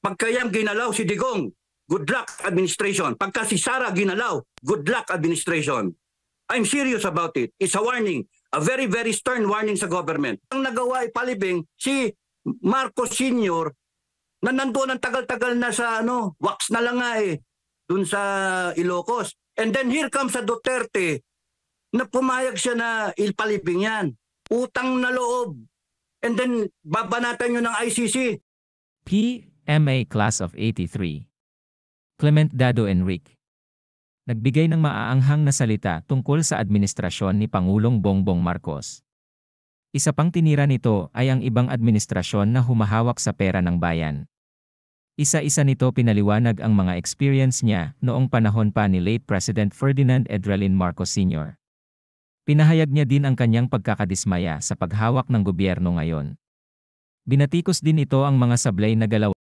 Pagka yan ginalaw si Digong, good luck administration. Pagka si Sara ginalaw, good luck administration. I'm serious about it. It's a warning. A very, very stern warning sa government. Ang nagawa ipalibing si Marcos Sr. na nandoon ang tagal-tagal na sa wax na lang nga dun sa Ilocos. And then here comes sa Duterte na pumayag siya na ipalibing yan. Utang na loob. And then babanatan nyo ng ICC. PMA Class of 83. Clement Dado Enrique. Nagbigay ng maaanghang na salita tungkol sa administrasyon ni Pangulong Bongbong Marcos. Isa pang tinira nito ay ang ibang administrasyon na humahawak sa pera ng bayan. Isa-isa nito pinaliwanag ang mga experience niya noong panahon pa ni late President Ferdinand Edralin Marcos Sr. Pinahayag niya din ang kanyang pagkakadismaya sa paghawak ng gobyerno ngayon. Binatikos din ito ang mga sablay na galaw